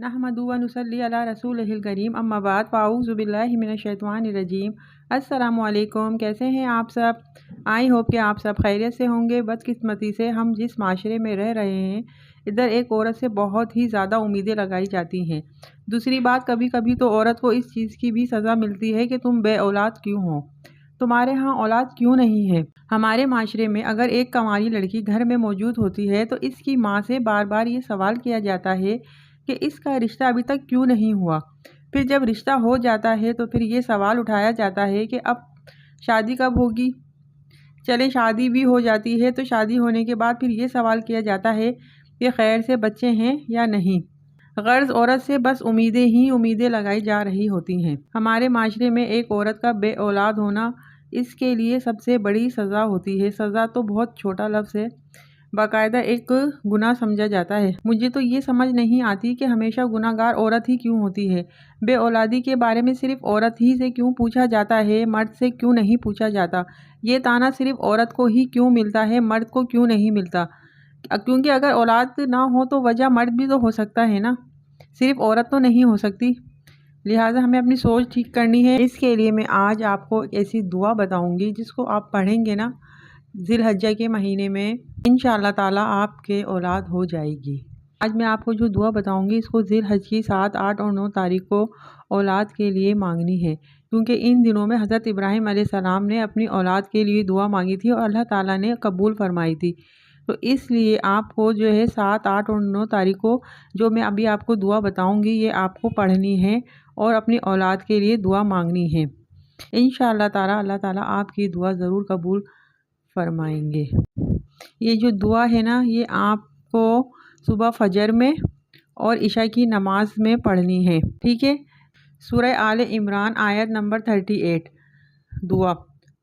नहमदु व नुसल्ली अला रसूलिहिल करीम अम्मा बाद फ़ाऊज़ु बिल्लाहि मिनश्शैतानिर्रजीम। अस्सलामु अलैकुम, कैसे हैं आप सब? आई होप कि आप सब खैरियत से होंगे। बदकिस्मती से हम जिस माशरे में रह रहे हैं, इधर एक औरत से बहुत ही ज़्यादा उम्मीदें लगाई जाती हैं। दूसरी बात, कभी कभी तो औरत को इस चीज़ की भी सज़ा मिलती है कि तुम बे औलाद क्यों हो, तुम्हारे यहाँ औलाद क्यों नहीं है। हमारे माशरे में अगर एक कंवारी लड़की घर में मौजूद होती है तो इसकी माँ से बार बार ये सवाल किया जाता है कि इसका रिश्ता अभी तक क्यों नहीं हुआ। फिर जब रिश्ता हो जाता है तो फिर ये सवाल उठाया जाता है कि अब शादी कब होगी। चले शादी भी हो जाती है तो शादी होने के बाद फिर ये सवाल किया जाता है कि खैर से बच्चे हैं या नहीं। गर्ज औरत से बस उम्मीदें ही उम्मीदें लगाई जा रही होती हैं। हमारे माशरे में एक औरत का बे औलाद होना, इसके लिए सबसे बड़ी सज़ा होती है। सज़ा तो बहुत छोटा लफ्ज़ है, बाकायदा एक गुनाह समझा जाता है। मुझे तो ये समझ नहीं आती कि हमेशा गुनाहगार औरत ही क्यों होती है। बे औलादी के बारे में सिर्फ औरत ही से क्यों पूछा जाता है, मर्द से क्यों नहीं पूछा जाता। ये ताना सिर्फ औरत को ही क्यों मिलता है, मर्द को क्यों नहीं मिलता। क्योंकि अगर औलाद ना हो तो वजह मर्द भी तो हो सकता है ना, सिर्फ औरत तो नहीं हो सकती। लिहाजा हमें अपनी सोच ठीक करनी है। इसके लिए मैं आज आपको ऐसी दुआ बताऊंगी जिसको आप पढ़ेंगे ना ज़िलहज्जा के महीने में, इंशाअल्लाह ताला आपके औलाद हो जाएगी। आज मैं आपको जो दुआ बताऊंगी इसको ज़िलहज की 7, 8 और 9 तारीख को औलाद के लिए मांगनी है, क्योंकि इन दिनों में हज़रत इब्राहीम अलैहिस्सलाम ने अपनी औलाद के लिए दुआ मांगी थी और अल्लाह ताला ने कबूल फरमाई थी। तो इसलिए आपको जो है 7, 8 और 9 तारीख को जो मैं अभी आपको दुआ बताऊंगी ये आपको पढ़नी है और अपनी औलाद के लिए दुआ मांगनी है। इंशाअल्लाह ताला अल्लाह ताला आपकी दुआ ज़रूर कबूल फरमाएंगे। ये जो दुआ है ना, ये आपको सुबह फजर में और इशा की नमाज में पढ़नी है, ठीक है। सूरह आले इमरान आयत नंबर 38। दुआ,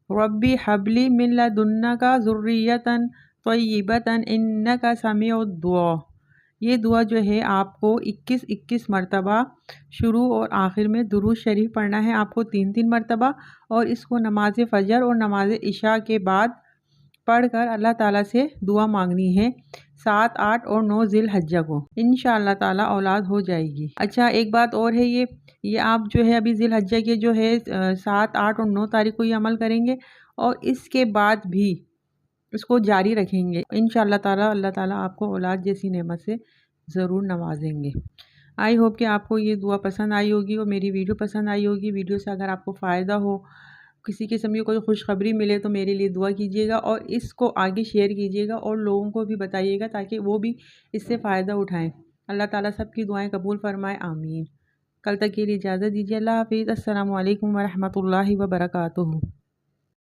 रब्बी हबली मिन लदुन्नका ज़ुर्रियतन तय्यिबतन इन्नका समीउद दुआ। ये दुआ जो है आपको 21 मरतबा शुरू और आखिर में दुरूद शरीफ पढ़ना है, आपको 3 मरतबा, और इसको नमाज फ़जर और नमाज इशा के बाद पढ़कर अल्लाह ताला से दुआ मांगनी है 7, 8 और 9 ज़िलहज्जा को। इंशाअल्लाह ताला औलाद हो जाएगी। अच्छा, एक बात और है, ये आप जो है अभी ज़िलहज्जा के जो है 7, 8 और 9 तारीख को ये अमल करेंगे और इसके बाद भी इसको जारी रखेंगे। इंशाअल्लाह ताला अल्लाह ताला आपको औलाद जैसी नेमत से ज़रूर नवाजेंगे। आई होप कि आपको ये दुआ पसंद आई होगी और मेरी वीडियो पसंद आई होगी। वीडियो से अगर आपको फ़ायदा हो, किसी किस्म की कोई खुशखबरी मिले तो मेरे लिए दुआ कीजिएगा और इसको आगे शेयर कीजिएगा और लोगों को भी बताइएगा ताकि वो भी इससे फ़ायदा उठाएं। अल्लाह ताला सबकी दुआएं कबूल फरमाए, आमीन। कल तक के लिए इजाज़त दीजिए। अल्लाह हाफ़िज़। अस्सलामु अलैकुम व रहमतुल्लाहि व बरकातुहू।